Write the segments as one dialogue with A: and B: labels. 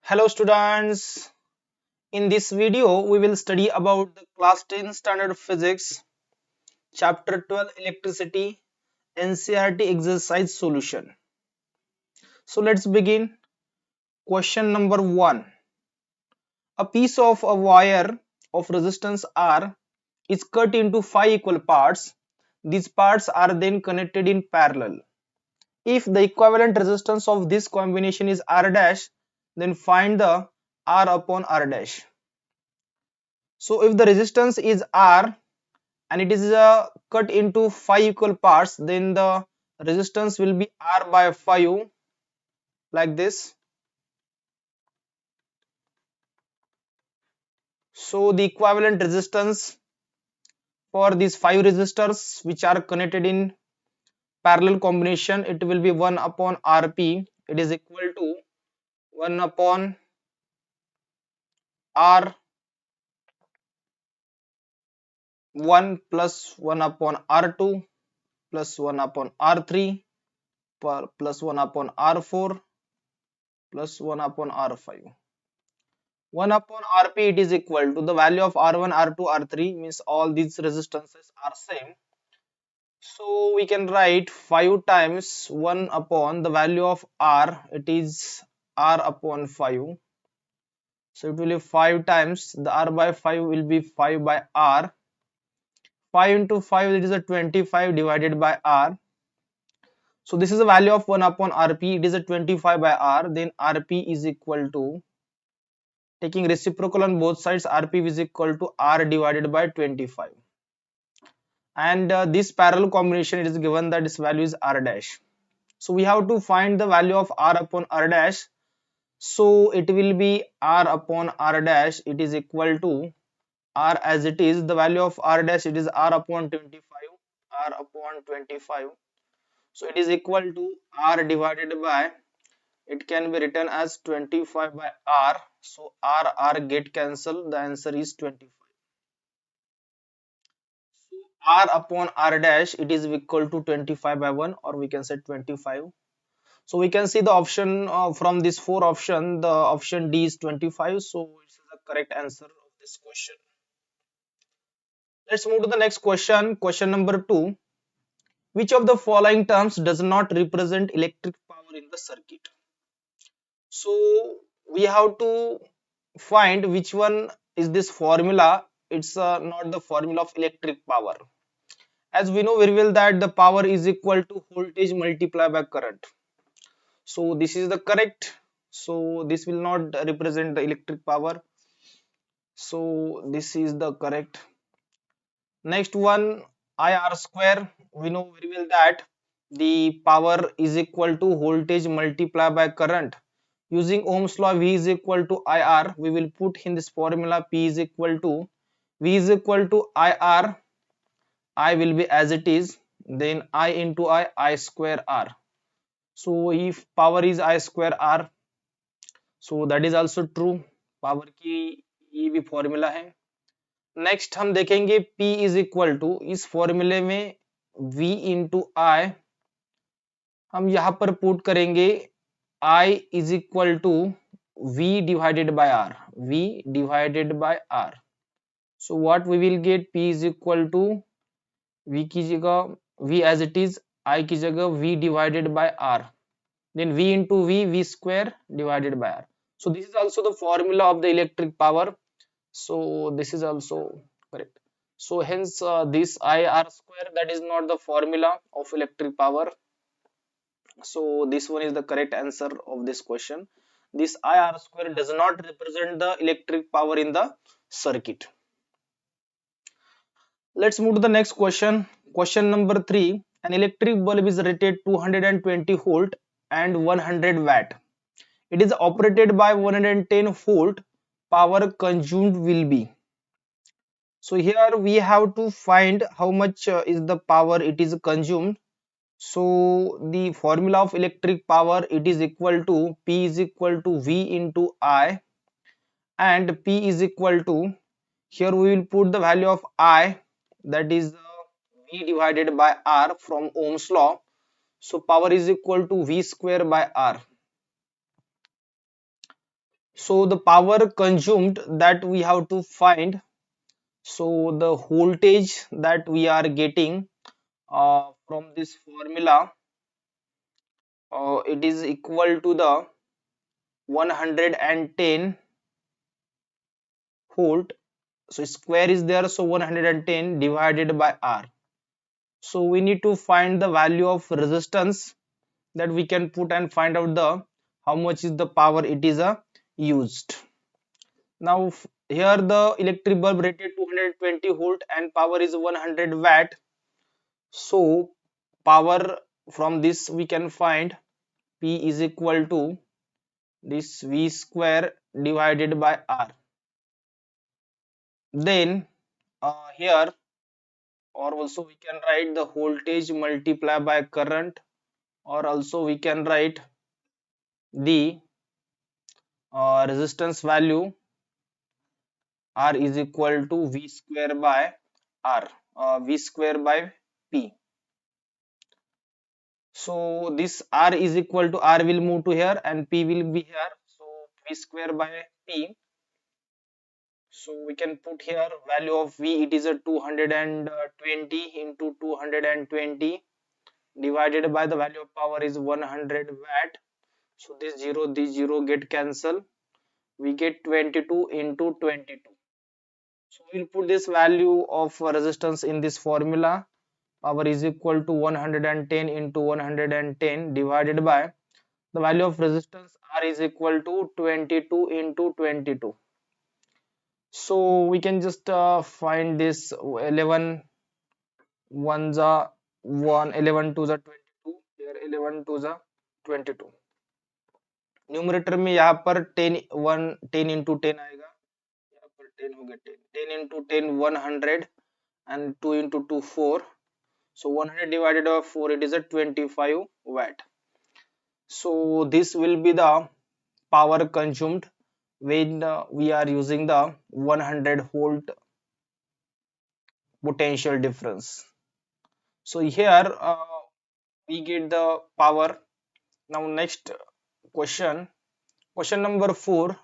A: Hello students, in this video we will study about the class 10 standard physics chapter 12 electricity NCERT exercise solution. So let's begin. Question number 1. A piece of a wire of resistance R is cut into 5 equal parts. These parts are then connected in parallel. If the equivalent resistance of this combination is R dash, then find the R upon R dash. So if the resistance is R and it is cut into 5 equal parts, then the resistance will be R by 5 like this. So the equivalent resistance for these 5 resistors which are connected in parallel combination, it will be 1 upon Rp. It is equal to 1 upon R1 plus 1 upon R2 plus 1 upon R3 plus 1 upon R4 plus 1 upon R5. 1 upon Rp, it is equal to the value of R1, R2, R3, means all these resistances are same. So we can write 5 times 1 upon the value of R, it is R upon 5. So it will be 5 times the R by 5 will be 5 by R. 5 into 5, it is a 25 divided by R. So this is the value of 1 upon Rp, it is a 25 by R. Then Rp is equal to, taking reciprocal on both sides, Rp is equal to R divided by 25. And this parallel combination, it is given that this value is R dash. So we have to find the value of R upon R dash. So it will be R upon R dash, it is equal to R as it is. The value of R dash, it is R upon 25. R upon 25. So it is equal to R divided by, it can be written as 25 by R. So R get cancelled. The answer is 25. R upon R dash, it is equal to 25 by 1, or we can say 25. So we can see the option from this 4 option, the option D is 25. So it's the correct answer of this question. Let's move to the next question. Question number 2. Which of the following terms does not represent electric power in the circuit? So we have to find which one is this formula. It's not the formula of electric power. As we know very well that the power is equal to voltage multiplied by current. So this is the correct. So this will not represent the electric power. So this is the correct. Next one, IR square. We know very well that the power is equal to voltage multiplied by current. Using Ohm's law, V is equal to IR. We will put in this formula P is equal to V is equal to IR. I will be as it is. Then I into I square R. So if power is I square R, so that is also true. Power की ये भी formula है. Next हम देखेंगे P is equal to, इस फॉर्मूले में V into आई हम यहाँ पर पुट करेंगे I is equal to V divided by R. V divided by R. So what we will get, P is equal to V की जगह V as it is, I की जगह V divided by R. Then V into V square divided by R. So this is also the formula of the electric power. So this is also correct. So hence this IR square, that is not the formula of electric power. So this one is the correct answer of this question. This IR square does not represent the electric power in the circuit. Let's move to the next question. Question number 3. An electric bulb is rated 220 volt and 100 watt. It is operated by 110 volt. Power consumed will be. So here we have to find how much is the power it is consumed. So the formula of electric power, it is equal to P is equal to V into I, and P is equal to, here we will put the value of I, that is V divided by R from Ohm's law. So power is equal to V square by R. So the power consumed that we have to find. So the voltage that we are getting from this formula, it is equal to the 110 volt. So square is there, so 110 divided by R. So we need to find the value of resistance that we can put and find out the how much is the power it is used. Now here the electric bulb rated 220 volt and power is 100 watt. So power from this we can find P is equal to this V square divided by R. Then here, or also we can write the voltage multiply by current, or also we can write the resistance value R is equal to V square by R, V square by P. So this R is equal to R will move to here and P will be here. So V square by P. So we can put here value of V, it is a 220 into 220 divided by the value of power is 100 watt. So this 0 get cancelled. We get 22 into 22. So we'll put this value of resistance in this formula. Power is equal to 110 into 110 divided by the value of resistance R is equal to 22 into 22. So we can just find this 11 ones are 1, 11 twos are 22, here 11 twos are 22. Numerator में यहाँ पर 10 1 10 into 10 आएगा, यहाँ पर 10 हो गया, 10 into 10 100 and 2 into 2 4. So 100 divided by 4, it is a 25 watt. So this will be the power consumed when we are using the 100 volt potential difference. So here we get the power. Now next question, question number 4.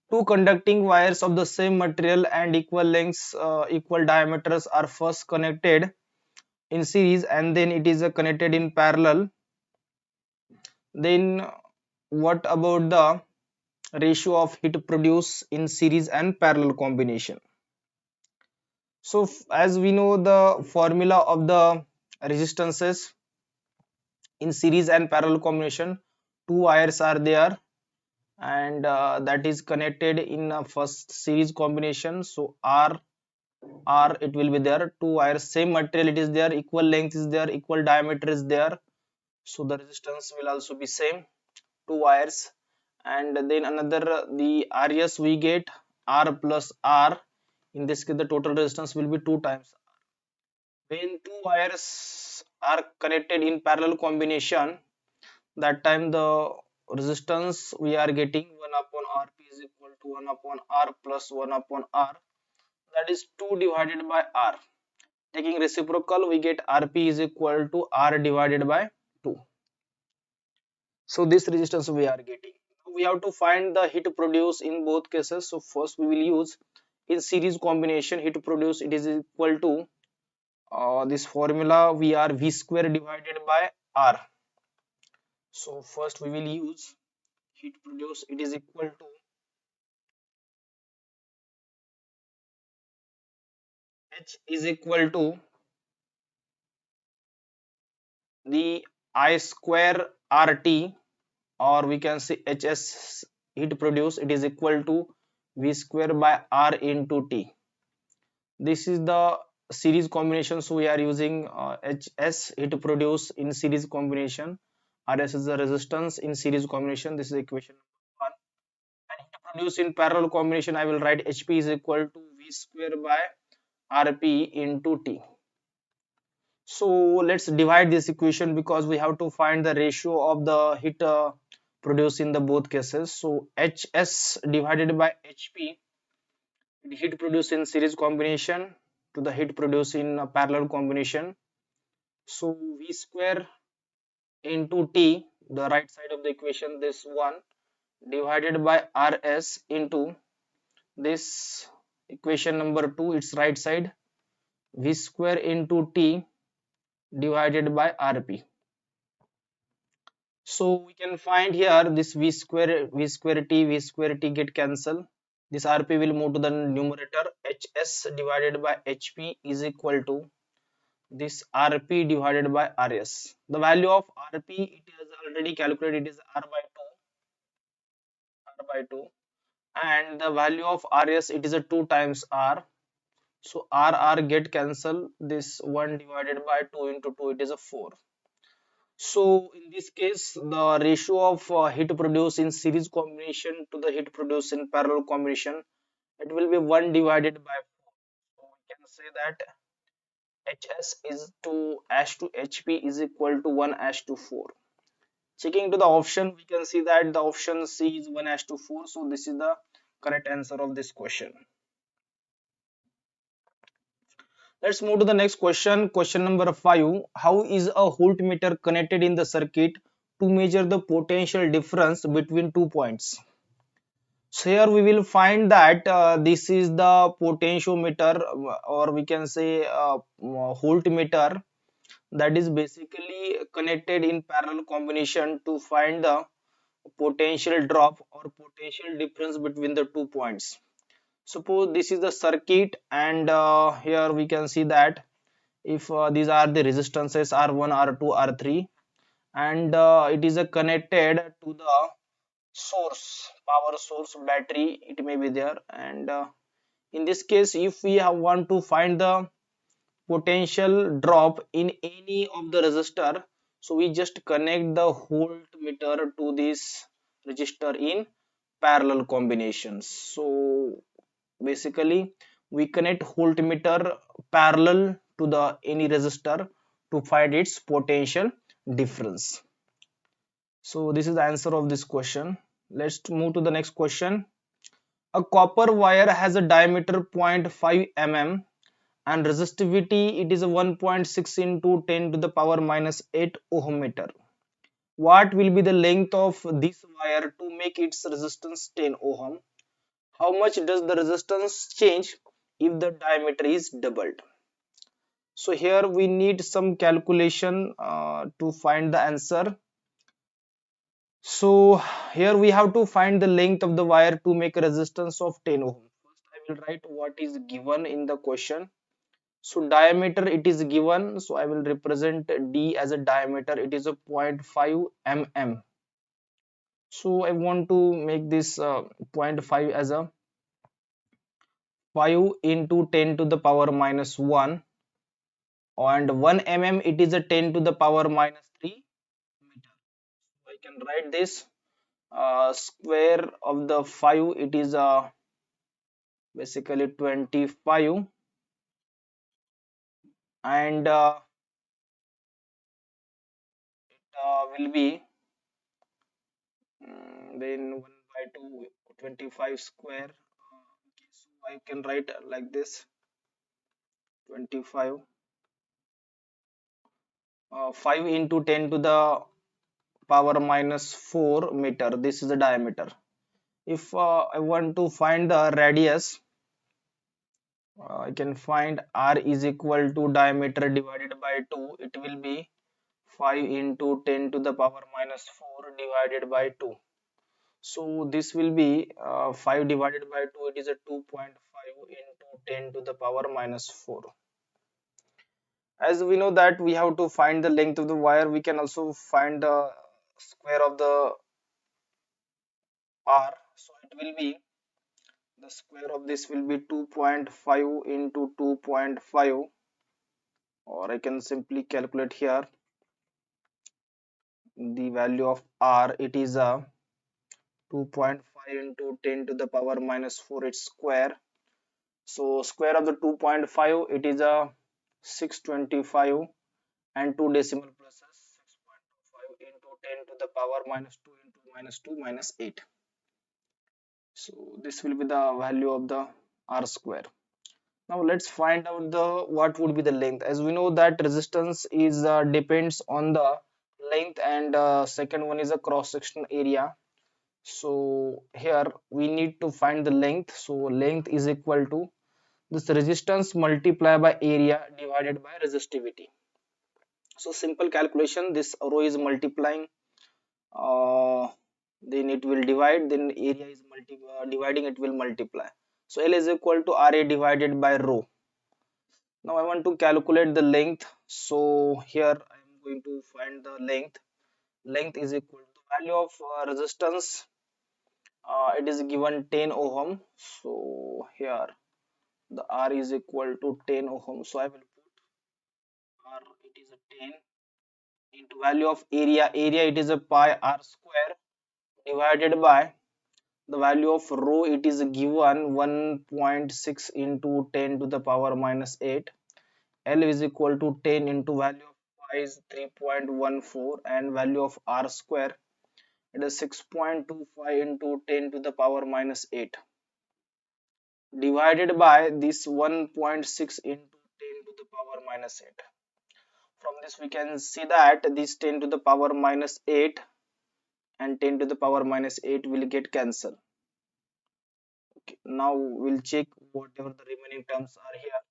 A: Two conducting wires of the same material and equal lengths, equal diameters are first connected in series and then it is connected in parallel. Then what about the ratio of heat produced in series and parallel combination? So as we know the formula of the resistances in series and parallel combination, two wires are there and that is connected in first series combination. So R it will be there, two wires, same material it is there, equal length is there, equal diameter is there, so the resistance will also be same, two wires. And then another the RS we get R plus R, in this case the total resistance will be 2 times. When two wires are connected in parallel combination, that time the resistance we are getting 1 upon Rp is equal to 1 upon R plus 1 upon R, that is 2 divided by R. Taking reciprocal we get Rp is equal to R divided by 2. So this resistance we are getting. We have to find the heat produced in both cases. So first we will use in series combination heat produced, it is equal to this formula we are V square divided by R. So first we will use heat produced, it is equal to H is equal to the I square RT, or we can say HS heat produced, it is equal to V square by R into T. This is the series combination, so we are using HS heat produced in series combination, RS is the resistance in series combination, this is equation 1. And heat produced in parallel combination, I will write HP is equal to V square by RP into T. So let's divide this equation because we have to find the ratio of the heat produced in the both cases. So HS divided by HP, heat produced in series combination to the heat produced in a parallel combination. So V square into T, the right side of the equation, this one, divided by Rs into this equation number 2, its right side, V square into T divided by Rp. So we can find here this V square T get cancel. This Rp will move to the numerator. Hs divided by Hp is equal to this Rp divided by Rs. The value of Rp it is already calculated, it is R by 2, and the value of Rs it is a 2 times R. So R get cancel. This 1 divided by 2 into 2 it is a 4. So in this case, the ratio of heat produced in series combination to the heat produced in parallel combination, it will be 1 divided by 4. So we can say that Hs is to H to Hp is equal to 1 H to 4. Checking to the option, we can see that the option C is 1 H to 4. So this is the correct answer of this question. Let's move to the next question. Question number 5. How is a voltmeter connected in the circuit to measure the potential difference between 2 points? So here we will find that this is the potentiometer, or we can say voltmeter, that is basically connected in parallel combination to find the potential drop or potential difference between the 2 points. Suppose this is the circuit, and here we can see that if these are the resistances R1, R2, R3, and it is connected to the source, power source, battery, it may be there, and in this case if we want to find the potential drop in any of the resistor, so we just connect the voltmeter to this resistor in parallel combinations. So basically we connect voltmeter parallel to the any resistor to find its potential difference. So this is the answer of this question. Let's move to the next question. A copper wire has a diameter 0.5 mm and resistivity it is a 1.6 into 10 to the power minus 8 ohm meter. What will be the length of this wire to make its resistance 10 ohm? How much does the resistance change if the diameter is doubled? So here we need some calculation to find the answer. So here we have to find the length of the wire to make a resistance of 10 ohm. First I will write what is given in the question. So diameter it is given, so I will represent D as a diameter, it is a 0.5 mm. So I want to make this 0.5 as a 5 into 10 to the power minus 1, and 1 mm it is a 10 to the power minus 3 meter. I can write this square of the 5 it is basically 25, and will be then 1 by 2 25 square. Okay, so I can write like this 25 5 into 10 to the power minus 4 meter. This is the diameter. If I want to find the radius, I can find r is equal to diameter divided by 2. It will be 5 into 10 to the power minus 4 divided by 2. So this will be 5 divided by 2, it is a 2.5 into 10 to the power minus 4. As we know that we have to find the length of the wire, we can also find the square of the r. So it will be, the square of this will be 2.5 into 2.5, or I can simply calculate here the value of r. It is a 2.5 into 10 to the power minus 4 its square. So square of the 2.5 it is a 625, and 2 decimal places 6.25 into 10 to the power minus 2 into minus 2 minus 8. So this will be the value of the r square. Now let's find out the what would be the length. As we know that resistance is depends on the length, and second one is a cross sectional area. So here we need to find the length. So length is equal to this resistance multiplied by area divided by resistivity. So simple calculation, this rho is multiplying, uh, then it will divide, then area is dividing, it will multiply. So L is equal to RA divided by rho. Now I want to calculate the length. So here I am going to find the length. Length is equal to value of resistance. It is given 10 ohm. So here the R is equal to 10 ohm. So I will put R, it is a 10 into value of area. Area, it is a pi R square divided by the value of rho, it is given 1.6 into 10 to the power minus 8. L is equal to 10 into value of pi is 3.14 and value of R square, it is 6.25 into 10 to the power minus 8 divided by this 1.6 into 10 to the power minus 8. From this we can see that this 10 to the power minus 8 and 10 to the power minus 8 will get cancelled. Okay, now we'll check whatever the remaining terms are here.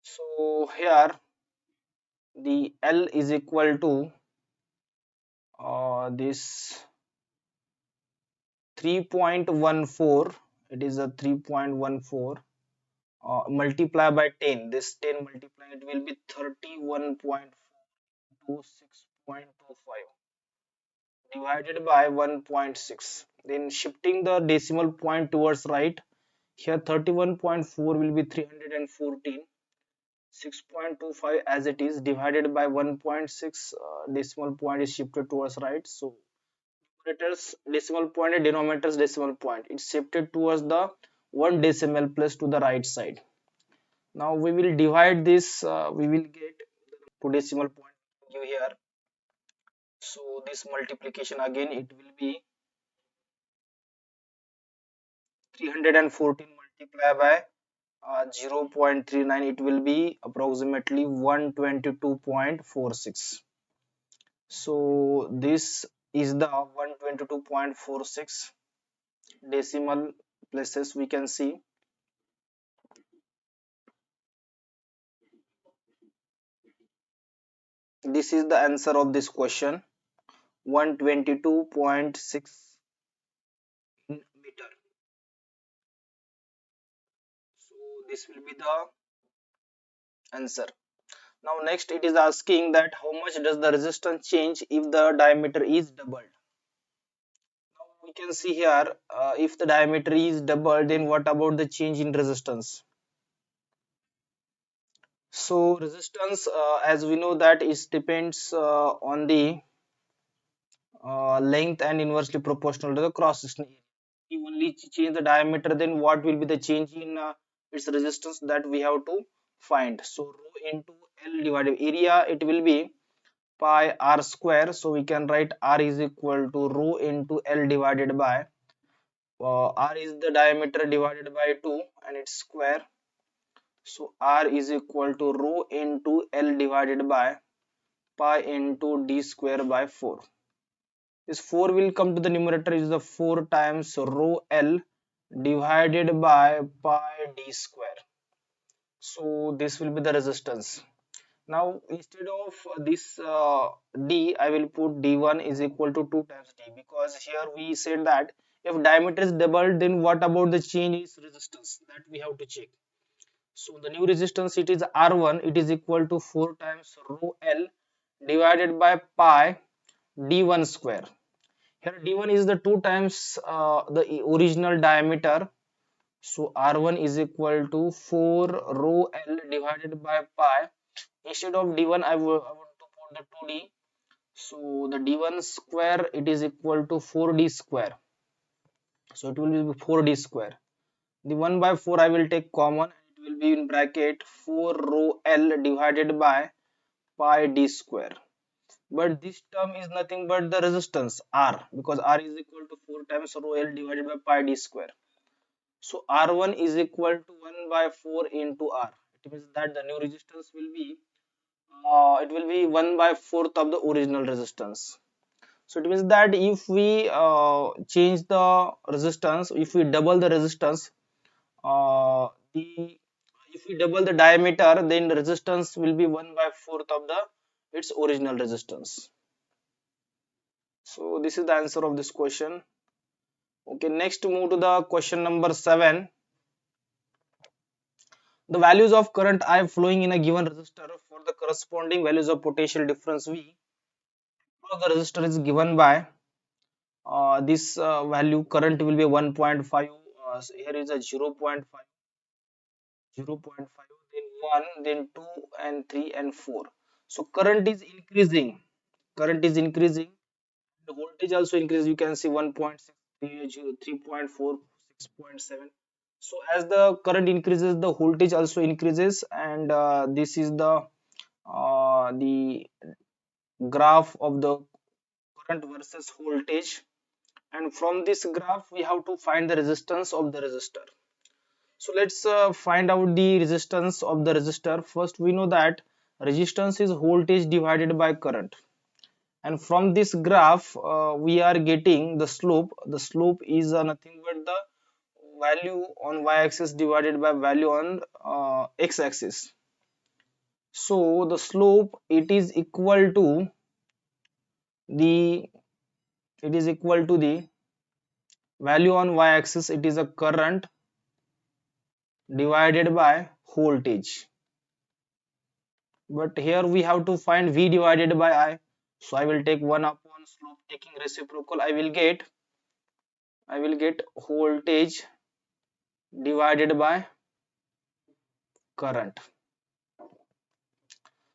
A: So here the L is equal to this 3.14, it is a 3.14 multiply by 10, this 10 multiply, it will be 31.4 to 6.25 divided by 1.6, then shifting the decimal point towards right. Here 31.4 will be 314, 6.25 as it is divided by 1.6, decimal point is shifted towards right. So numerator's decimal point and denominator's decimal point, it's shifted towards the one decimal place to the right side. Now we will divide this, we will get two decimal point give here. So this multiplication again, it will be 314 multiplied by 0.39, it will be approximately 122.46. So this is the 122.46 decimal places we can see. This is the answer of this question, 122.6 in meter. So this will be the answer. Now next it is asking that how much does the resistance change if the diameter is doubled. Now we can see here, if the diameter is doubled, then what about the change in resistance? So resistance, as we know that it depends on the length and inversely proportional to the cross section area. We only change the diameter, then what will be the change in its resistance, that we have to find. So rho into L divided by area, it will be pi R square. So we can write R is equal to rho into L divided by R is the diameter divided by 2 and its square. So R is equal to rho into L divided by pi into d square by 4. This 4 will come to the numerator, is the 4 times rho L divided by pi d square. So this will be the resistance. Now instead of this d, I will put d1 is equal to 2 times d, because here we said that if diameter is doubled, then what about the change in resistance, that we have to check. So the new resistance, it is R1, it is equal to 4 times rho L divided by pi d1 square. Here d1 is the 2 times the original diameter. So R1 is equal to 4 rho L divided by pi. Instead of d1, I want to put the 2d. So the d1 square, it is equal to 4d square. So it will be 4d square. The 1 by 4 I will take common. It will be in bracket 4 rho L divided by pi d square. But this term is nothing but the resistance R, because R is equal to 4 times rho L divided by pi d square. So R1 is equal to 1 by 4 into R. It means that the new resistance will be it will be 1 by 4th of the original resistance. So it means that if we change the resistance, if we double the resistance, the if we double the diameter, then the resistance will be 1 by 4th of the its original resistance. So this is the answer of this question. Okay, next move to the question number 7. The values of current I flowing in a given resistor for the corresponding values of potential difference V across the resistor is given by this value current will be 1.5, so here is a 0.5, 0.5, then 1, then 2 and 3 and 4. So current is increasing, current is increasing, the voltage also increases. You can see 1.6, 3.4, 6.7. So as the current increases, the voltage also increases, and this is the graph of the current versus voltage, and from this graph we have to find the resistance of the resistor. So let's find out the resistance of the resistor. First we know that resistance is voltage divided by current, and from this graph we are getting the slope. The slope is nothing but the value on y-axis divided by value on x-axis. So the slope, it is equal to the value on y-axis, it is a current divided by voltage, but here we have to find V divided by I. So I will take 1 upon slope, taking reciprocal, I will get voltage divided by current.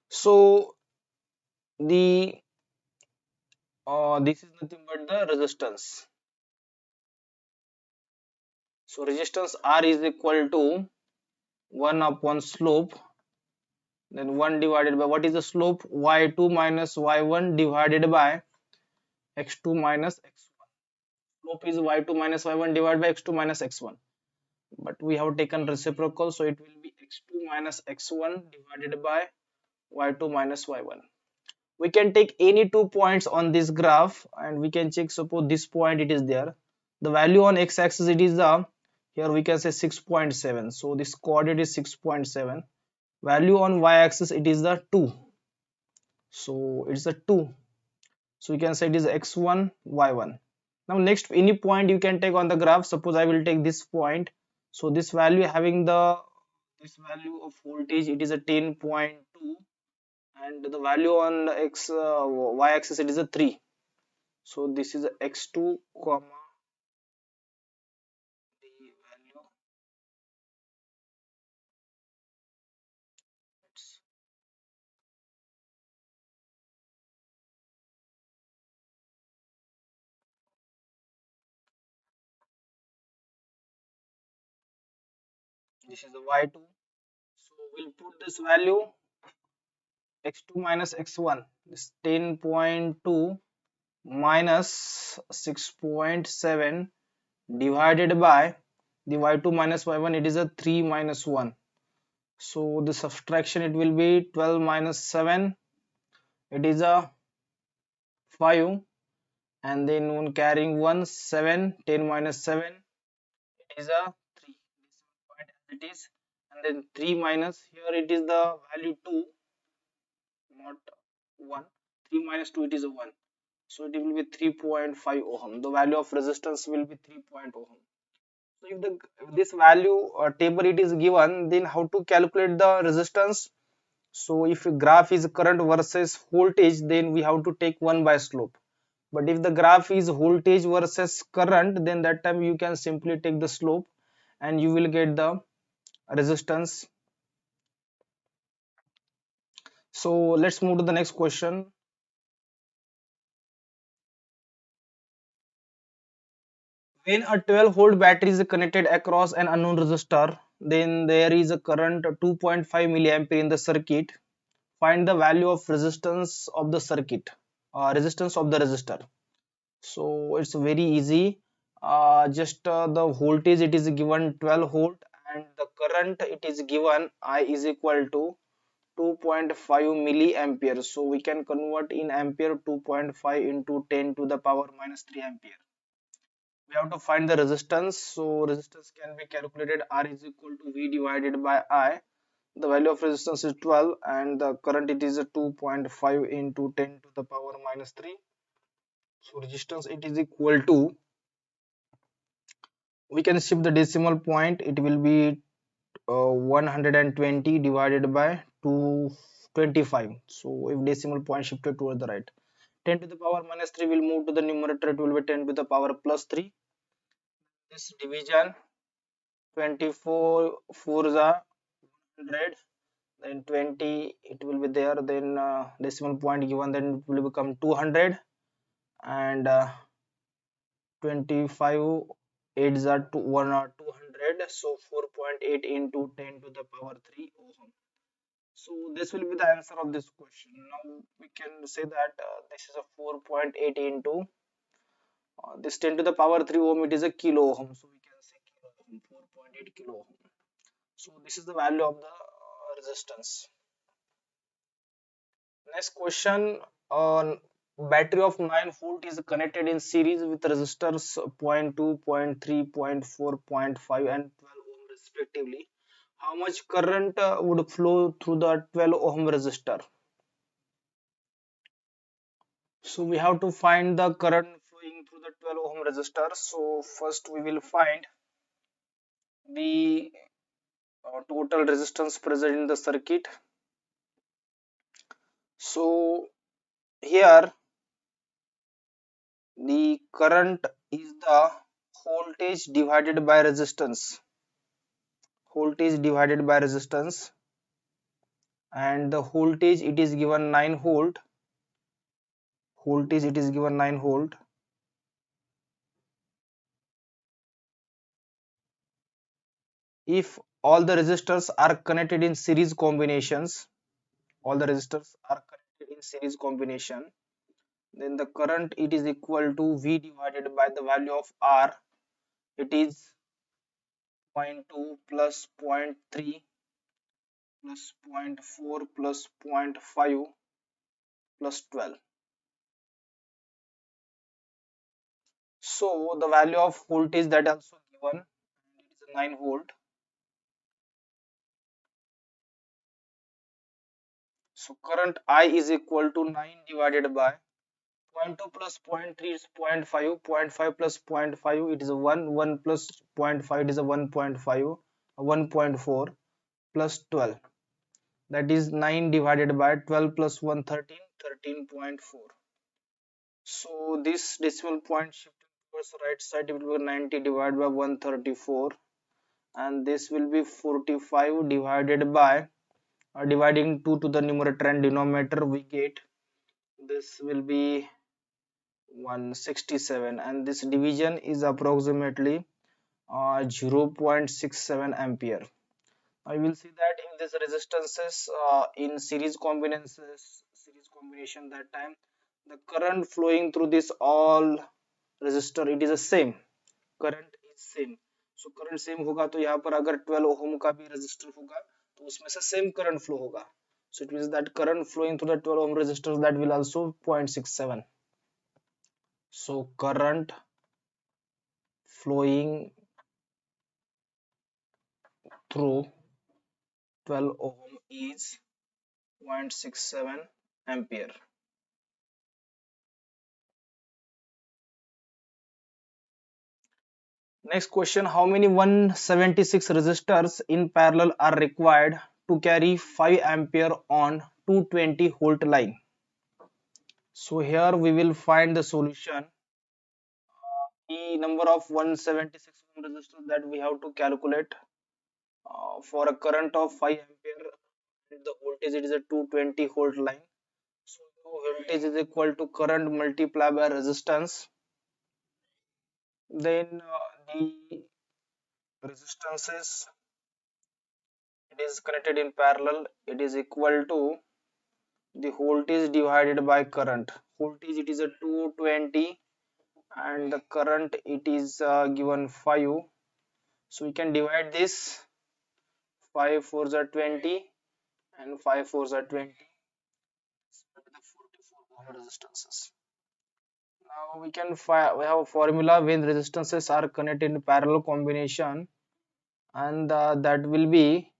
A: So the this is nothing but the resistance. So resistance R is equal to 1 upon slope, then 1 divided by, what is the slope? Y2 minus y1 divided by x2 minus x1. Slope is y2 minus y1 divided by x2 minus x1, but we have taken reciprocal, so it will be x2 minus x1 divided by y2 minus y1. We can take any 2 points on this graph and we can check. Suppose this point it is there, the value on x-axis it is here we can say 6.7, so this coordinate is 6.7. Value on y-axis it is the 2, so it's a 2, so we can say it is x1 y1. Now next, any point you can take on the graph. Suppose I will take this point, so this value having this value of voltage, it is a 10.2, and the value on the y-axis it is a 3. So this is a x2 comma the value, this is the y2. So we'll put this value x2 minus x1, this 10.2 minus 6.7 divided by the y2 minus y1, it is a 3 minus 1. So the subtraction it will be 12 minus 7, it is a 5, and then when carrying 1, 7, 10 minus 7, it is a 3. This point as it is, and then 3 minus, here it is the value 2, not 1. 3 minus 2, it is a 1. So it will be 3.5 ohm. The value of resistance will be 3 ohm. So if this value table it is given, then how to calculate the resistance? So if graph is current versus voltage, then we have to take 1 by slope. But if the graph is voltage versus current, then that time you can simply take the slope and you will get the resistance. So let's move to the next question. When a 12-volt battery is connected across an unknown resistor, then there is a current 2.5 milliampere in the circuit. Find the value of resistance of the circuit, resistance of the resistor. So it's very easy. Just the voltage it is given 12 volt, and the current it is given I is equal to 2.5 milliampere. So we can convert in ampere 2.5 into 10 to the power minus 3 ampere. We have to find the resistance. So resistance can be calculated. R is equal to V divided by I. The value of resistance is 12 and the current it is a 2.5 into 10 to the power minus 3. So resistance it is equal to, we can shift the decimal point, it will be 120 divided by 225. So if decimal point shifted toward the right, 10 to the power minus 3 will move to the numerator, it will be 10 to the power plus 3. This division, 24 4 is 100, then 20 it will be there, then decimal point given, then it will become 200, and 25 8s are 1 or 200, so 4.8 into 10 to the power 3 ohm. So this will be the answer of this question. Now we can say that this is a 4.8 into this 10 to the power 3 ohm, it is a kilo ohm, so we can say kilo ohm, 4.8 kilo ohm. So this is the value of the resistance. Next question, on battery of 9 volt is connected in series with resistors zero point 0.2, zero point 0.3, 0.4, 0.5 and 12 ohm respectively. How much current would flow through the 12 ohm resistor? So we have to find the current flowing through the 12 ohm resistor. So first we will find the total resistance present in the circuit. So here the current is the voltage divided by resistance. Voltage divided by resistance, and the voltage it is given 9 volt. Voltage it is given 9 volt. If all the resistors are connected in series combinations, all the resistors are connected in series combination, then the current it is equal to V divided by the value of R. It is zero point 0.2 plus zero point 0.3 plus zero point 0.4 plus zero point 0.5 plus 12. So the value of voltage that also given, and it is 9 volt. So current I is equal to 9 divided by zero point 0.2 plus zero point 0.3 is 0 0.5, zero point 0.5 plus zero point 0.5 it is a 1, 1 plus zero point 0.5 it is a 1.5, 1.4 plus 12, that is 9 divided by 12 plus 1 13, 13.4. So this decimal point shifting towards the right side, it will be 90 divided by 134, and this will be 45 divided by dividing 2 to the numerator and denominator, we get this will be 167, and this division is approximately 0.67 ampere. I will see that in this resistances in series combination, that time the current flowing through this all resistor it is the same, current is same. So current same होगा तो यहाँ पर अगर 12 ओम का भी resistor होगा तो उसमें से सेम करंट फ्लो होगा. So it means that current flowing through the 12 ohm resistors that will also 0.67. So current flowing through 12 ohm is 0.67 ampere. Next question, how many 176 resistors in parallel are required to carry 5 ampere on 220 volt line? So here we will find the solution. The number of 176 ohm resistors that we have to calculate for a current of 5 ampere, the voltage it is a 220 volt line. So voltage is equal to current multiplied by resistance. Then the resistances it is connected in parallel, it is equal to the voltage divided by current. Voltage it is a 220 and the current it is given 5. So we can divide this, 5 4s are 20 and 5 fours are 20, with the 44 ohm resistances. Now we have a formula when resistances are connected in parallel combination, and that will be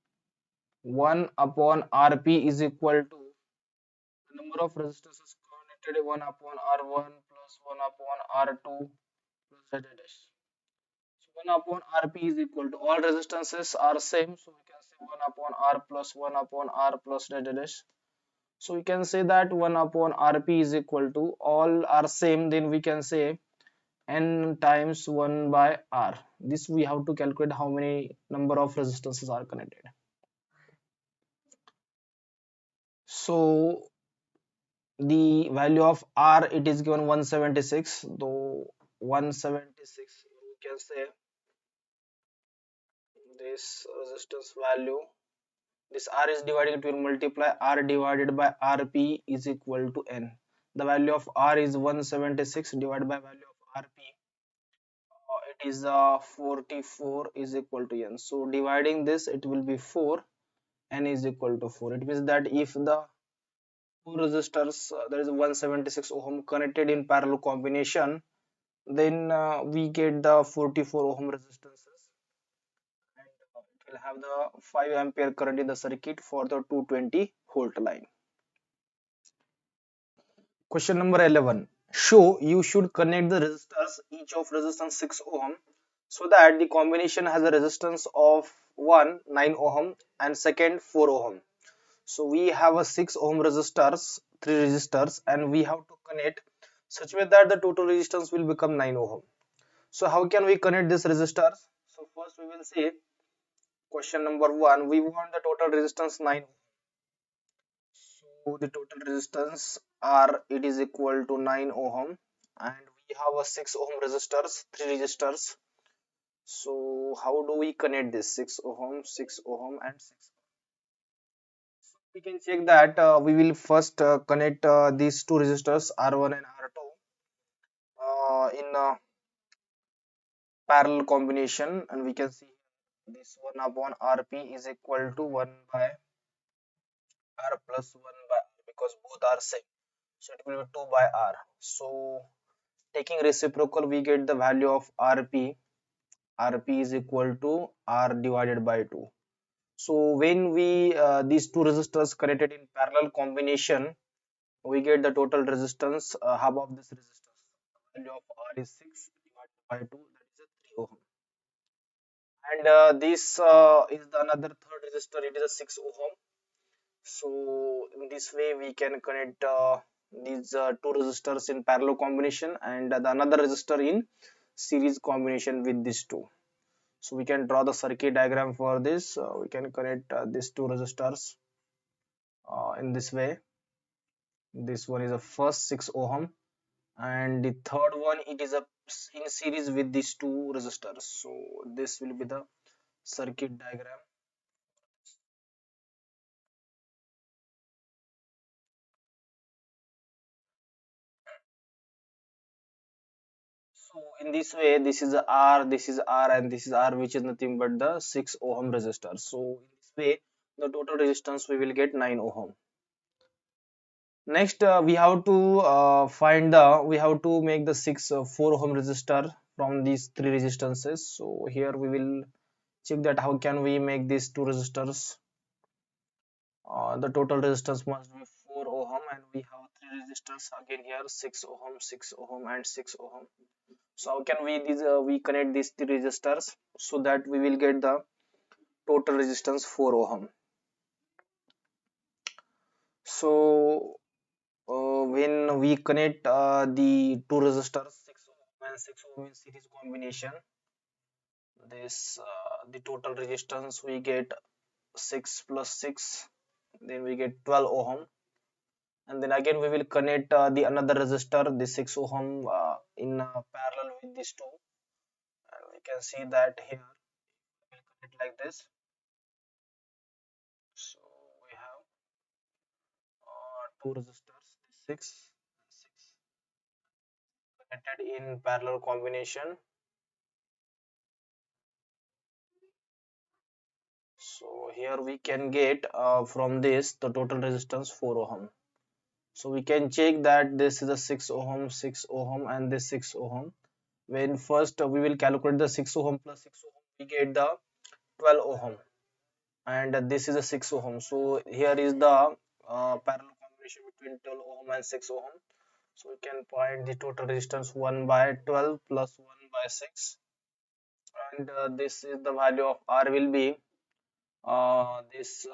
A: 1 upon Rp is equal to the number of resistances connected, 1 upon R1 plus 1 upon R2 plus that dash. So 1 upon Rp is equal to, all resistances are same, so we can say 1 upon R plus 1 upon R plus that dash. So we can say that 1 upon Rp is equal to, all are same, then we can say n times 1 by R. This we have to calculate how many number of resistances are connected. So the value of R, it is given 176, though 176 we can say this resistance value, this R is divided, it will multiply R divided by Rp is equal to N. The value of R is 176 divided by value of Rp, it is 44 is equal to N. So dividing this, it will be 4, N is equal to 4. It means that if the two resistors, there is 176 ohm connected in parallel combination, then we get the 44 ohm resistances, and it will have the 5 ampere current in the circuit for the 220 volt line. Question number 11. Show you should connect the resistors, each of resistance 6 ohm, so that the combination has a resistance of one 9 ohm and second 4 ohm. So we have a 6 ohm resistors, 3 resistors, and we have to connect such way that the total resistance will become 9 ohm. So how can we connect these resistors? So first we will see question number 1. We want the total resistance 9. So the total resistance R, it is equal to 9 ohm, and we have a 6 ohm resistors, 3 resistors. So how do we connect this 6 ohm, 6 ohm and 6? We can check that we will first connect these two resistors R1 and R2 in parallel combination, and we can see this 1 upon Rp is equal to 1 by R plus 1 by R, because both are same, so it will be 2 by R. So taking reciprocal, we get the value of Rp. Rp is equal to R divided by 2. So when we these two resistors connected in parallel combination, we get the total resistance half of this resistance. Value of R is 6 divided by 2, that is a 3 ohm. And this is the another third resistor, it is a 6 ohm. So in this way we can connect these two resistors in parallel combination, and the another resistor in series combination with these two. So we can draw the circuit diagram for this. We can connect these two resistors in this way. This one is a first 6 ohm, and the third one, it is a in series with these two resistors. So this will be the circuit diagram. So in this way, this is a R, this is R, and this is R, which is nothing but the 6 ohm resistor. So in this way, the total resistance we will get 9 ohm. Next, we have to we have to make the 4 ohm resistor from these three resistances. So here we will check that how can we make these two resistors. The total resistance must be 4 ohm, and we have three resistors again here, 6 ohm, 6 ohm, and 6 ohm. So how can we connect these three resistors so that we will get the total resistance 4 ohm. So when we connect the two resistors 6 ohm and 6 ohm in series combination, this the total resistance we get 6 plus 6, then we get 12 ohm, and then again we will connect the another resistor, the 6 ohm, in parallel with these two, and we can see that here we will connect like this. So we have two resistors, 6 and 6 connected in parallel combination. So here we can get from this the total resistance 4 ohm. So we can check that this is a 6 ohm, 6 ohm, and this 6 ohm. When first we will calculate the 6 ohm plus 6 ohm, we get the 12 ohm, and this is a 6 ohm. So here is the parallel combination between 12 ohm and 6 ohm. So we can find the total resistance 1 by 12 plus 1 by 6, and this is the value of R will be this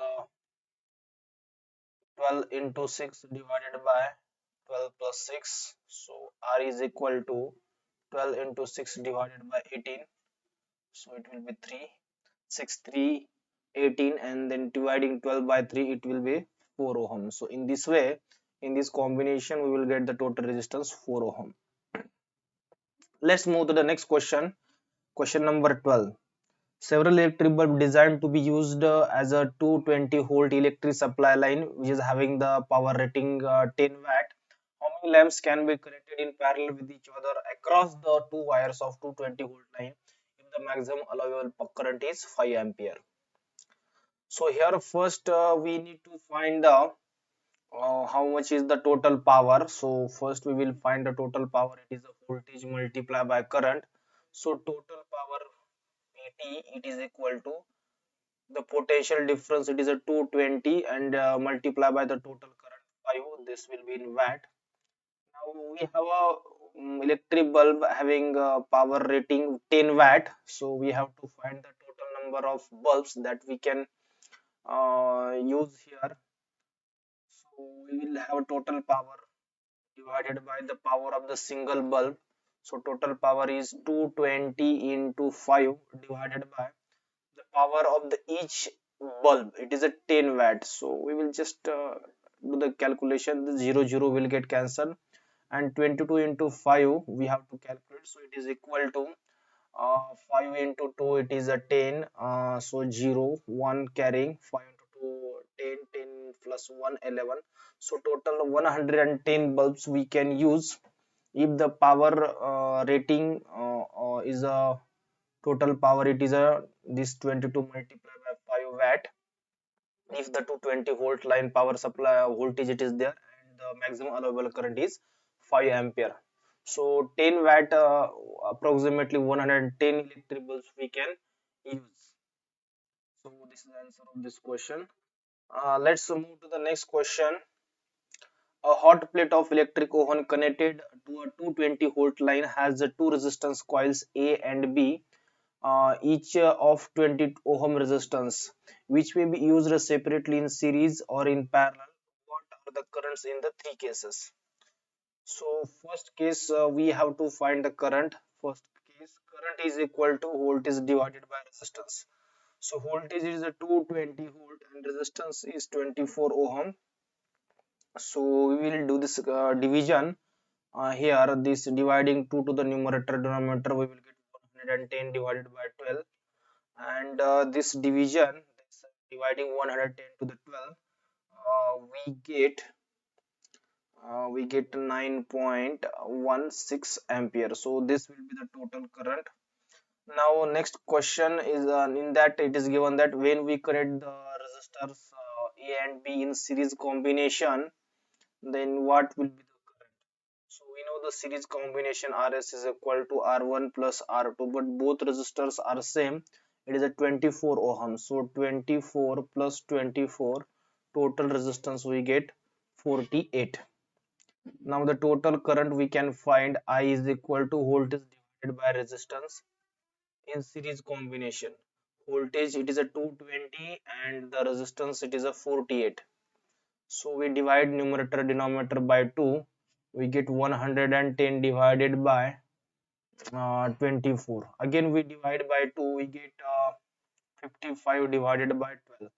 A: 12 into 6 divided by 12 plus 6. So R is equal to 12 into 6 divided by 18. So it will be 3, 6, 3, 18, and then dividing 12 by 3, it will be 4 ohm. So in this way, in this combination, we will get the total resistance 4 ohm. Let's move to the next question. Question number 12. Several electric bulb designed to be used as a 220 volt electric supply line, which is having the power rating 10 watt. How many lamps can be connected in parallel with each other across the two wires of 220 volt line if the maximum allowable current is 5 ampere? So here first we need to find the how much is the total power. So first we will find the total power. It is a voltage multiplied by current. So total power PT, it is equal to the potential difference, it is a 220, and multiply by the total current 5. This will be in watt. Now we have a electric bulb having a power rating 10 watt, so we have to find the total number of bulbs that we can use here. So we will have total power divided by the power of the single bulb. So total power is 220 into 5 divided by the power of the each bulb. It is a 10 watt. So we will just do the calculation. The 0 0 will get cancelled, and 22 into 5 we have to calculate. So it is equal to 5 into 2, it is a 10. So 0 1 carrying 5 into 2 10, 10 plus 1 11. So total 110 bulbs we can use if the power rating is a total power, it is a this 22 multiplied by 5 watt. If the 220 volt line power supply voltage it is there, and the maximum allowable current is 5 ampere. So 10 watt, approximately 110 electric bulbs we can use. So this is the answer of this question. Let's move to the next question. A hot plate of electric oven connected to a 220 volt line has the two resistance coils A and B, each of 20 ohm resistance, which may be used separately in series or in parallel. What are the currents in the three cases? So first case, we have to find the current. First case, current is equal to voltage divided by resistance. So voltage is a 220 volt and resistance is 24 ohm. So we will do this division. Here this dividing 2 to the numerator denominator, we will get 110 divided by 12, and this division, this dividing 110 to the 12, we get 9.16 ampere. So this will be the total current. Now next question is, in that it is given that when we connect the resistors A and B in series combination, then what will be the current? So we know the series combination RS is equal to R1 plus R2, but both resistors are same. It is a 24 ohm. So 24 plus 24, total resistance we get 48. Now the total current we can find, I is equal to voltage divided by resistance in series combination. Voltage it is a 220 and the resistance it is a 48. So we divide numerator denominator by 2, we get 110 divided by 24. Again we divide by 2, we get 55 divided by 12.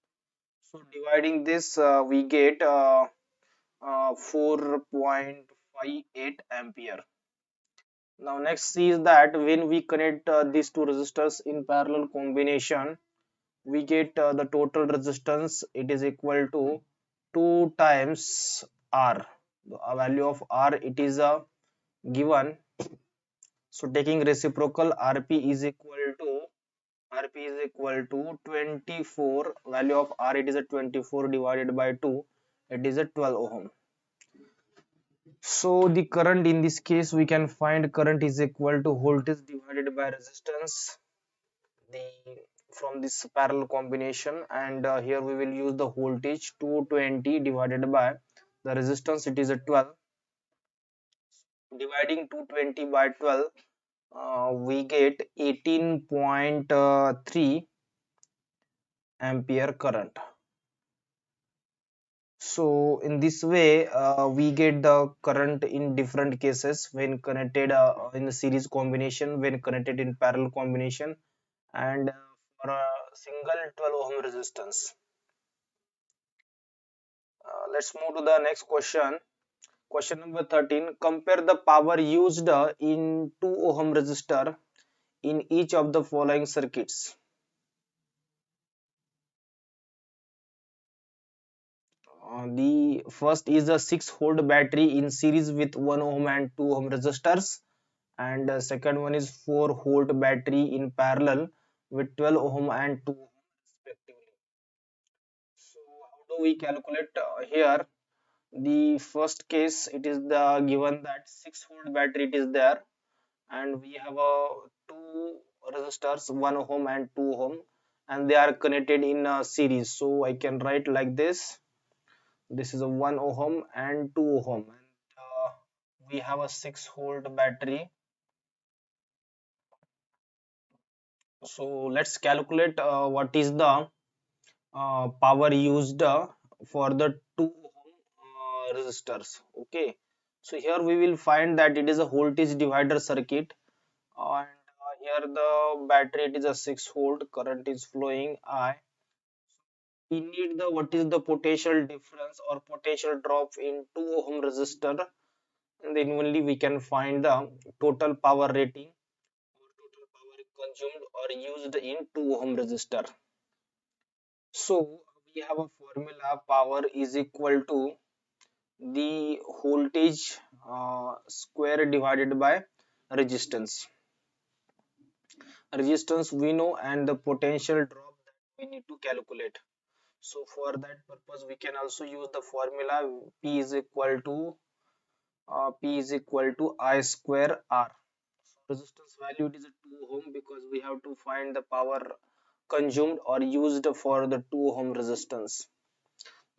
A: So dividing this, we get 4.58 ampere. Now next is that when we connect these two resistors in parallel combination, we get the total resistance, it is equal to 2 times R. The value of R it is given. So taking reciprocal, RP is equal to Rp is equal to 24, value of R it is a 24 divided by 2, it is a 12 ohm. So the current in this case we can find current is equal to voltage divided by resistance, the from this parallel combination, and here we will use the voltage 220 divided by the resistance, it is a 12. Dividing 220 by 12, we get 18.3 ampere current. So in this way we get the current in different cases when connected in the series combination, when connected in parallel combination, and for a single 12 ohm resistance. Let's move to the next question. Question number 13. Compare the power used in 2 ohm resistor in each of the following circuits. The first is a 6-volt battery in series with 1 ohm and 2 ohm resistors, and second one is 4-volt battery in parallel with 12 ohm and 2 ohm respectively. So how do we calculate here? The first case, it is the given that 6-volt battery it is there, and we have a two resistors, 1 ohm and 2 ohm, and they are connected in a series. So I can write like this. This is a 1 ohm and 2 ohm, and we have a 6-volt battery. So let's calculate what is the power used for the 2 ohm resistors. Okay, so here we will find that it is a voltage divider circuit, and here the battery it is a 6-volt, current is flowing I. We need the what is the potential difference or potential drop in 2 ohm resistor, and then only we can find the total power rating or total power consumed or used in 2 ohm resistor. So we have a formula, power is equal to the voltage square divided by resistance. Resistance we know, and the potential drop that we need to calculate. So for that purpose we can also use the formula P is equal to I square R. So resistance value it is a 2 ohm because we have to find the power consumed or used for the 2 ohm resistance.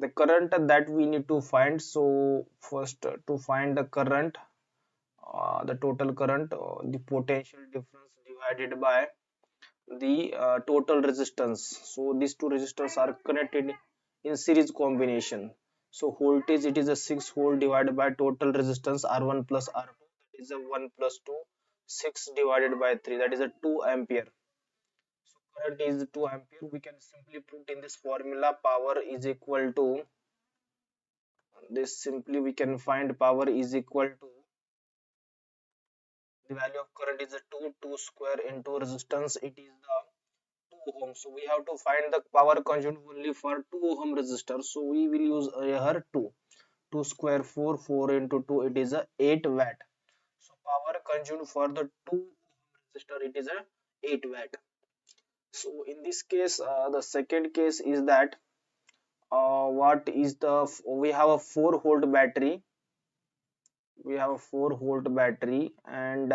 A: The current that we need to find, so first to find the current, the total current, the potential difference divided by the total resistance. So these two resistors are connected in series combination. So voltage it is a 6-volt divided by total resistance R1 plus R2, that is a 1 plus 2, 6 divided by 3, that is a 2 ampere. So current is 2 ampere. We can simply put in this formula power is equal to this, simply we can find power is equal to the value of current is a 2 square into resistance, it is the 2 ohm. So we have to find the power consumed only for 2 ohm resistor. So we will use here 2 square 4 into 2, it is a 8 watt. So power consumed for the 2 ohm resistor it is a 8 watt. So in this case the second case is that what is the we have a 4-volt battery, we have a 4-volt battery, and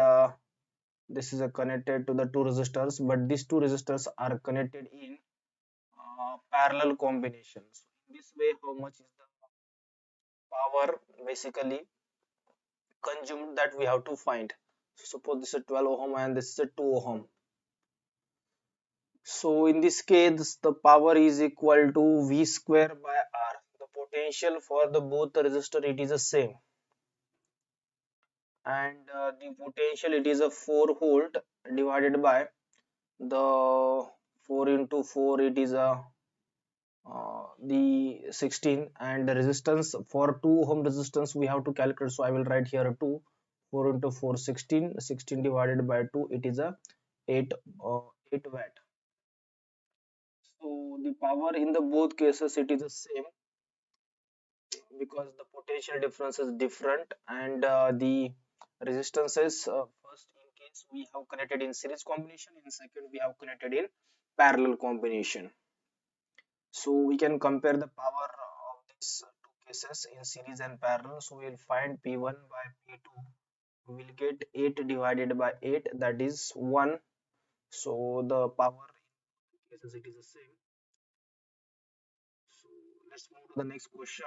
A: this is a connected to the two resistors, but these two resistors are connected in parallel combinations. In this way, how much is the power basically consumed that we have to find. So suppose this is 12 ohm and this is a 2 ohm. So in this case, the power is equal to V square by R. The potential for the both the resistor it is the same, and the potential it is a 4-volt divided by the 4 into 4 it is a the 16, and the resistance for 2 ohm resistance we have to calculate. So I will write here 2, 4 into 4 16, 16 divided by 2 it is a 8 8 watt. So the power in the both cases it is the same because the potential difference is different, and the resistances first in case we have connected in series combination, in second we have connected in parallel combination. So we can compare the power of these two cases in series and parallel. So we'll find P1 by P2. We will get 8 divided by 8, that is 1. So the power in cases it is the same. So let's move to the next question.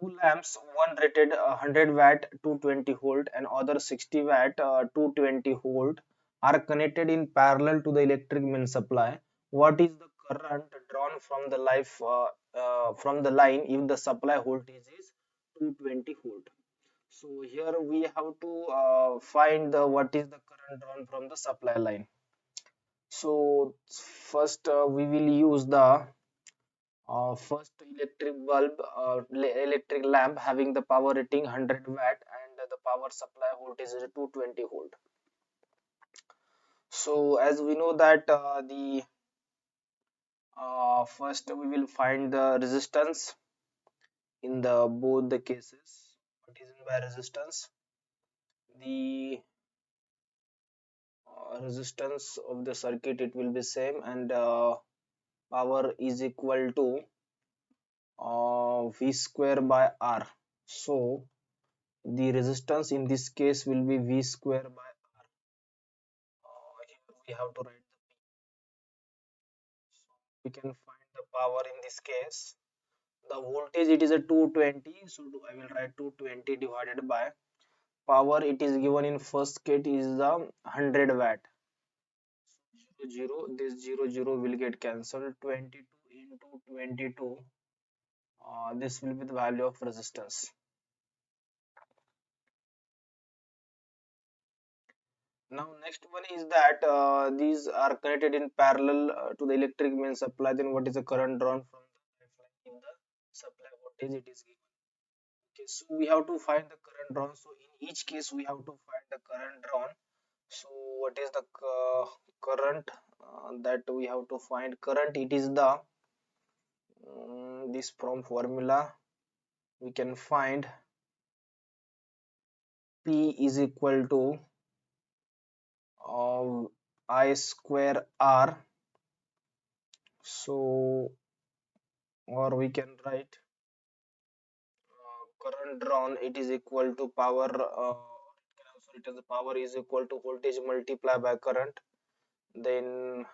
A: Two lamps, one rated 100 watt 220 volt and other 60 watt 220 volt are connected in parallel to the electric main supply. What is the current drawn from the from the line if the supply voltage is 220 volt? So here we have to find the what is the current drawn from the supply line. So first we will use the first electric bulb, electric lamp having the power rating 100 watt and the power supply voltage is 220 volt. So as we know that the first we will find the resistance in the both the cases. What is meant by resistance? The resistance of the circuit it will be same, and power is equal to V square by R. So the resistance in this case will be V square by R. Here we have to write the P. So we can find the power in this case. The voltage it is a 220. So I will write 220 divided by power it is given in first case is the 100 watt. 0 this 0 will get cancelled. 22 into 22. This will be the value of resistance. Now next one is that these are connected in parallel to the electric main supply. Then what is the current drawn from the lifeline in the supply voltage it is given. Okay, so we have to find the current drawn. So in each case we have to find the current drawn. So what is the current that we have to find? Current it is the this from formula we can find P is equal to I square R. So or we can write current drawn it is equal to power can also written the power is equal to voltage multiplied by current. Then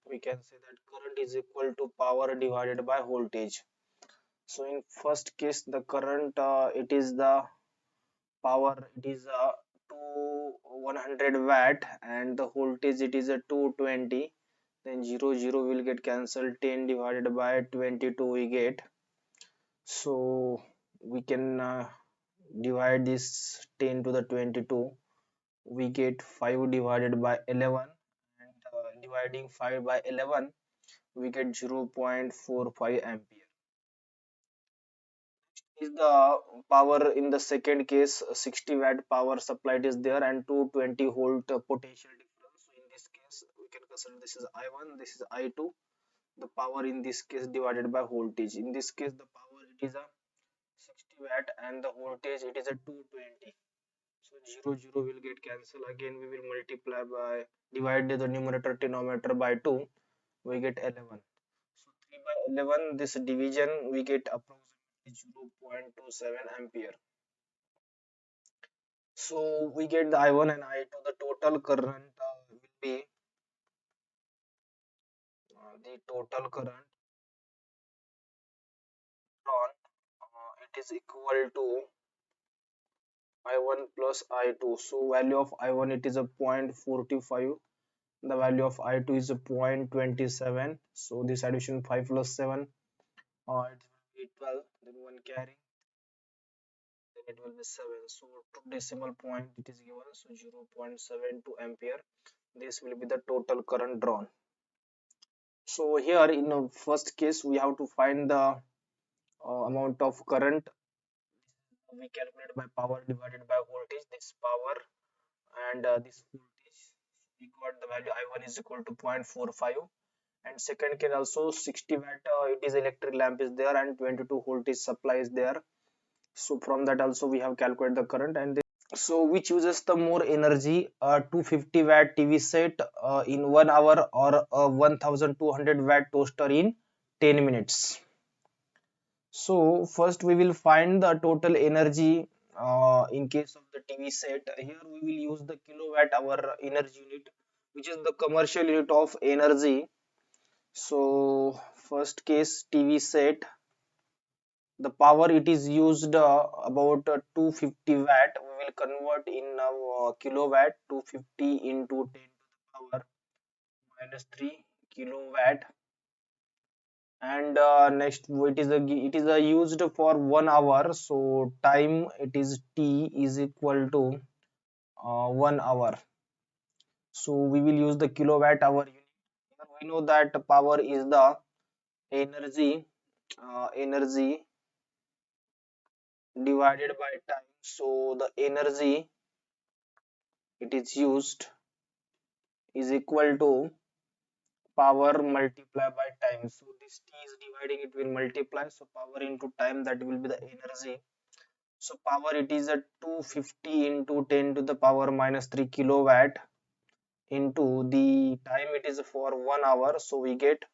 A: we can say that current is equal to power divided by voltage. So in first case the current it is the power it is 100 watt and the voltage it is a 220. Then 0 will get cancelled. 10 divided by 22 we get. So we can divide this 10 to the 22. We get 5 divided by 11, and dividing 5 by 11 we get 0.45 ampere. Is the power in the second case 60 watt power supplied is there and 220 volt potential difference. So in this case we can consider this is I1, this is I2. The power in this case divided by voltage. In this case the power it is a 60 watt and the voltage it is a 220. So 0 will get cancelled. Again we will multiply by divide the numerator denominator by 2. We get 11. So 3 by 11 this division we get approximately 0.27 ampere. So we get the I1 and I2. The total current will be the total current drawn. It is equal to I1 plus I2. So value of I1 it is a 0.45. The value of I2 is a 0.27. So this addition 5 plus 7 it will be 12. Then one carry, then it will be 7. So two decimal point it is given. So 0.72 ampere. This will be the total current drawn. So here in the first case we have to find the amount of current. We calculate by power divided by voltage. This power and this voltage we got the value I1 is equal to 0.45. And second case also 60 watt it is electric lamp is there and 22 voltage supply is there. So from that also we have calculated the current. And So which uses the more energy, a 250 watt TV set in 1 hour, or a 1200 watt toaster in 10 minutes? So first we will find the total energy in case of the TV set. Here we will use the kilowatt hour energy unit, which is the commercial unit of energy. So first case TV set, the power it is used about 250 watt. We will convert in kilowatt. 250 into 10 to the power minus 3 kilowatt. And next it is used for 1 hour, so time it is t is equal to 1 hour. So we will use the kilowatt hour unit. Here we know that power is the energy divided by time. So the energy it is used is equal to power multiplied by time. So this t is dividing, it will multiply, so power into time, that will be the energy. So power it is at 250 into 10 to the power minus 3 kilowatt into the time it is for 1 hour. So we get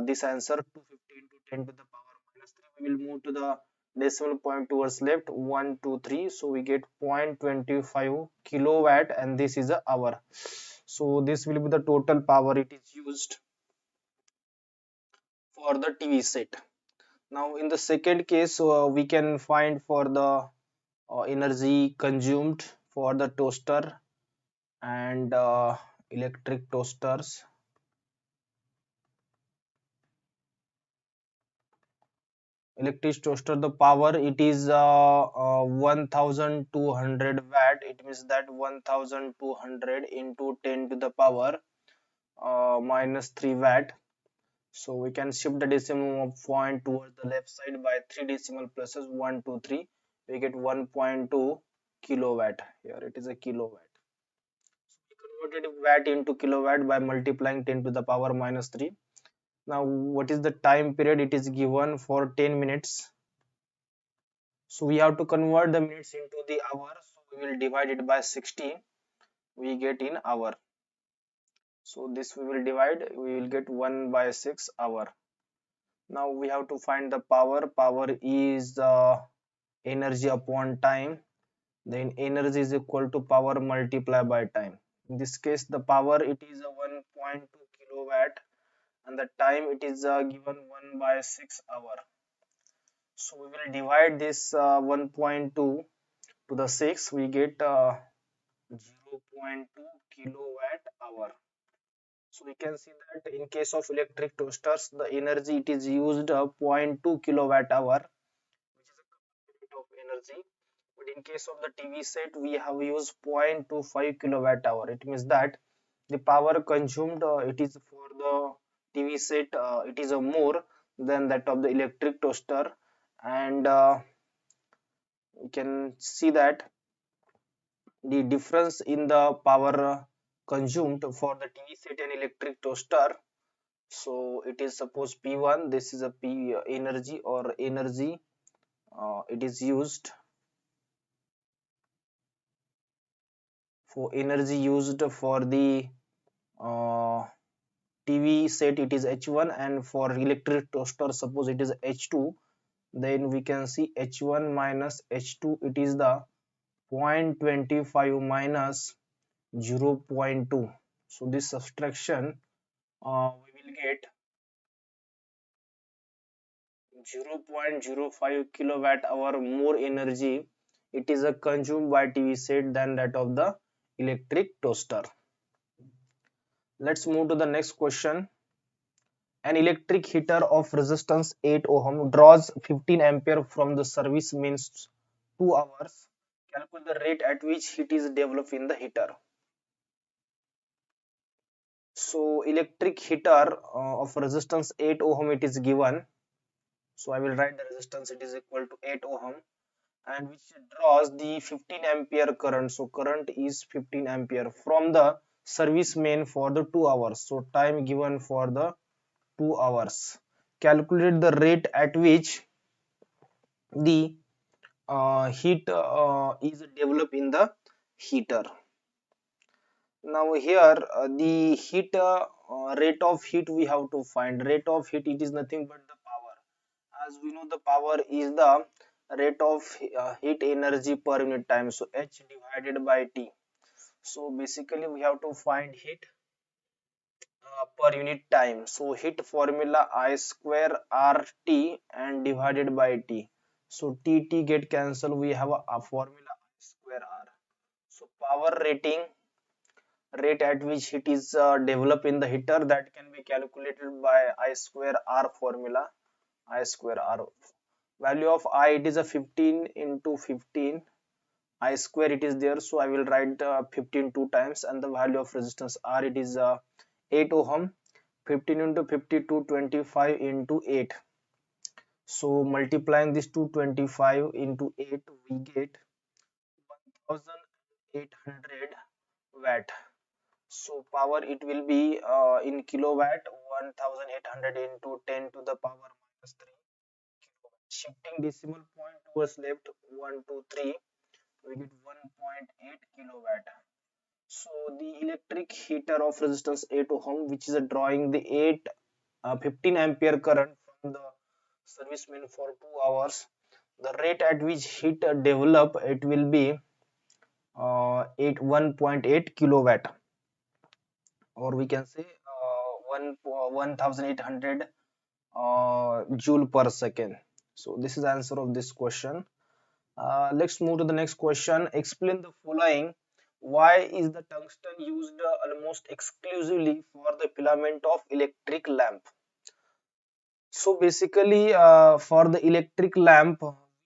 A: this answer 250 into 10 to the power minus 3. We will move to the decimal point towards left, 123. So we get 0.25 kilowatt, and this is a hour. So this will be the total power it is used for the TV set. Now in the second case, we can find for the energy consumed for the toaster and electric toasters. Electric toaster, the power it is 1200 watt. It means that 1200 into 10 to the power minus 3 watt. So we can shift the decimal point towards the left side by 3 decimal places, 1 2 3. We get 1.2 kilowatt. Here it is a kilowatt. We converted watt into kilowatt by multiplying 10 to the power minus 3. Now what is the time period? It is given for 10 minutes. So we have to convert the minutes into the hour. So we will divide it by 60. We get in hour. So this we will divide. We will get 1 by 6 hour. Now we have to find the power. Power is energy upon time. Then energy is equal to power multiplied by time. In this case, the power it is a 1.2 kilowatt, and the time it is given 1 by 6 hour. So we will divide this 1.2 to the 6. We get 0.2 kilowatt hour. So we can see that in case of electric toasters, the energy it is used zero point 0.2 kilowatt hour, which is a unit of energy. But in case of the TV set, we have used 0.25 kilowatt hour. It means that the power consumed it is for the TV set it is more than that of the electric toaster. And we can see that the difference in the power consumed for the TV set and electric toaster. So it is suppose P1, this is a P energy or energy it is used for energy used for the uh, TV set, it is H1, and for electric toaster suppose it is H2. Then we can see H1 minus H2, it is the 0.25 minus 0.2. So this subtraction we will get 0.05 kilowatt hour more energy it is consumed by TV set than that of the electric toaster. Let's move to the next question. An electric heater of resistance 8 ohm draws 15 ampere from the service means 2 hours. Calculate the rate at which heat is developed in the heater. So electric heater of resistance 8 ohm it is given. So I will write the resistance, it is equal to 8 ohm, and which draws the 15 ampere current. So current is 15 ampere from the service main for the 2 hours. So time given for the 2 hours. Calculate the rate at which the heat is developed in the heater. Now here the heat rate of heat we have to find. Rate of heat, it is nothing but the power. As we know, the power is the rate of heat energy per unit time. So H divided by T. So basically we have to find heat per unit time. So heat formula I square RT and divided by T. So T get cancelled. We have a formula I square R. So power rating, rate at which heat is developed in the heater, that can be calculated by I square R formula. I square R. Value of I, it is a 15 into 15. I square it is there, so I will write 15 two times, and the value of resistance R, it is 8 ohm. 15 into 52, 25 into 8. So multiplying this to 25 into 8, we get 1800 watt. So power, it will be in kilowatt, 1800 into 10 to the power minus 3 kilowatt. Shifting decimal point towards left, 1 2 3, we get 1.8 kilowatt. So the electric heater of resistance 8 ohm, which is drawing the 15 ampere current from the service main for 2 hours. The rate at which heat develop, it will be 1.8 kilowatt, or we can say 1800 joule per second. So this is the answer of this question. Let's move to the next question. Explain the following. Why is the tungsten used almost exclusively for the filament of electric lamp? So basically, for the electric lamp,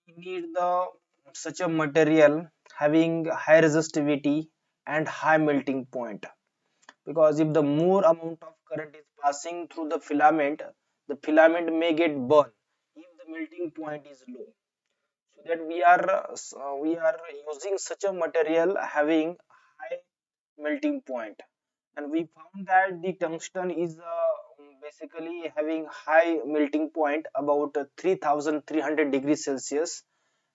A: we need the such a material having high resistivity and high melting point. Because if the more amount of current is passing through the filament may get burned if the melting point is low. So that we are using such a material having high melting point, and we found that the tungsten is basically having high melting point about 3300 degrees Celsius,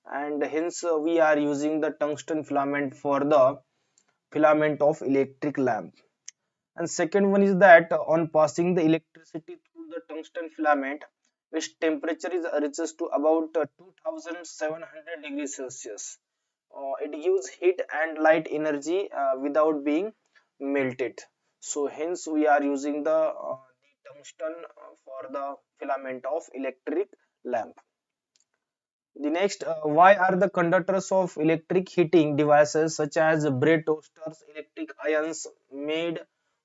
A: and hence we are using the tungsten filament for the filament of electric lamp. And second one is that on passing the electricity through the tungsten filament, which temperature is reaches to about 2700 degrees Celsius. It gives heat and light energy without being melted. So hence we are using the tungsten for the filament of electric lamp. The next, why are the conductors of electric heating devices such as bread toasters, electric irons made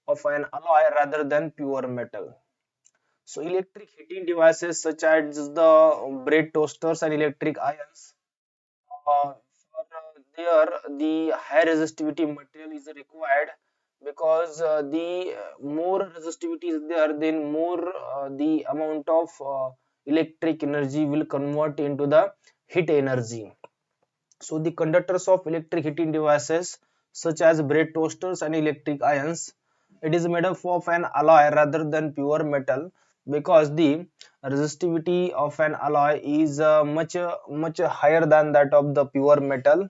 A: of an alloy rather than pure metal? So electric heating devices such as the bread toasters and electric irons, for there the high resistivity material is required, because the more resistivity is there, then more the amount of electric energy will convert into the heat energy. So the conductors of electric heating devices such as bread toasters and electric irons, it is made up of an alloy rather than pure metal, because the resistivity of an alloy is much higher than that of the pure metal,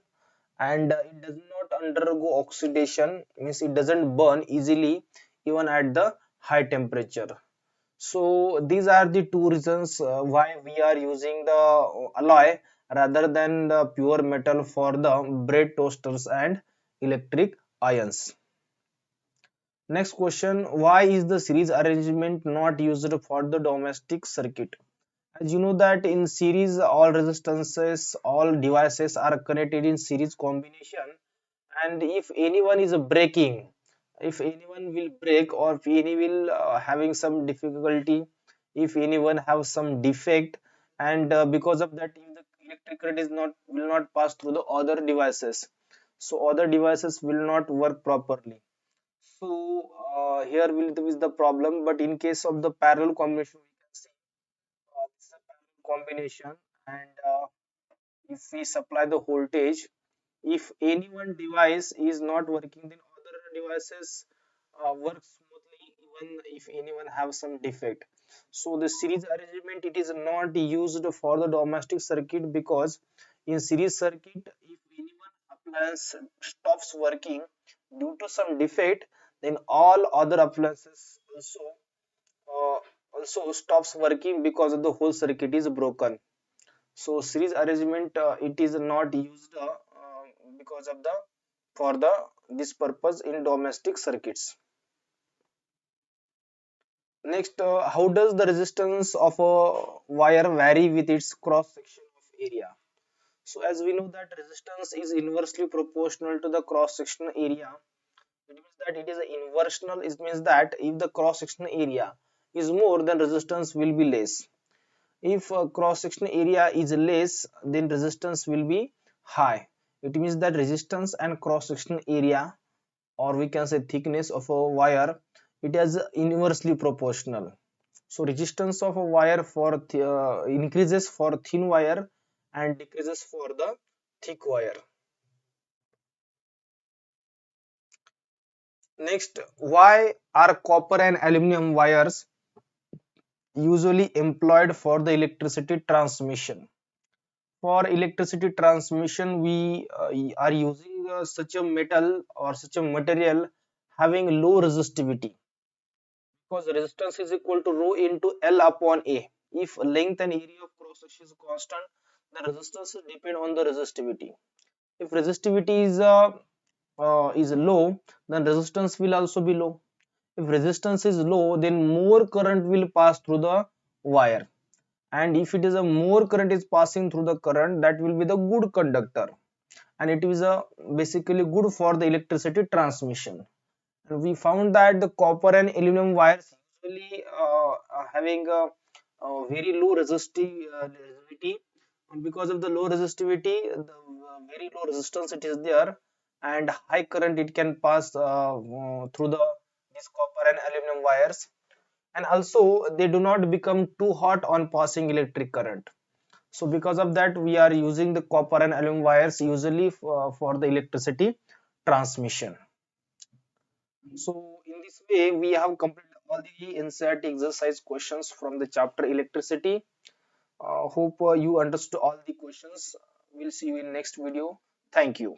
A: and it does not undergo oxidation, means it doesn't burn easily even at the high temperature. So these are the two reasons why we are using the alloy rather than the pure metal for the bread toasters and electric irons. Next question, why is the series arrangement not used for the domestic circuit? As you know that in series all resistances, all devices are connected in series combination, and if anyone is breaking, if anyone will break, or if any will having some difficulty, if anyone have some defect, and because of that, if the electric current is not will not pass through the other devices, so other devices will not work properly. So here will is the problem. But in case of the parallel combination, we can see this is a parallel combination, and if we supply the voltage, if any one device is not working, then other devices work smoothly even if anyone have some defect. So the series arrangement, it is not used for the domestic circuit, because In series circuit, if any one appliance stops working due to some defect, then all other appliances uh, also stops working because of the whole circuit is broken. So series arrangement, it is not used because of the for the this purpose in domestic circuits. Next, how does the resistance of a wire vary with its cross section of area? So as we know that resistance is inversely proportional to the cross sectional area. It means that it is a inversional. It means that if the cross sectional area is more, then resistance will be less. If cross sectional area is less, then resistance will be high. It means that resistance and cross sectional area, or we can say thickness of a wire, it is inversely proportional. So resistance of a wire for increases for thin wire and decreases for the thick wire. Next, why are copper and aluminum wires usually employed for the electricity transmission? For electricity transmission, we are using such a metal or such a material having low resistivity, because resistance is equal to rho into L upon A. If length and area of cross section is constant, the resistance depend on the resistivity. If resistivity is low, then resistance will also be low. If resistance is low, then more current will pass through the wire, and if it is a more current is passing through the current, that will be the good conductor, and it is a basically good for the electricity transmission. And we found that the copper and aluminum wires usually having a very low resistivity, and because of the low resistivity, the very low resistance it is there, and high current it can pass through the these copper and aluminum wires, and also they do not become too hot on passing electric current. So because of that, we are using the copper and aluminum wires usually for the electricity transmission. So in this way, we have completed all the NCERT exercise questions from the chapter electricity. Hope you understood all the questions. We'll see you in next video. Thank you.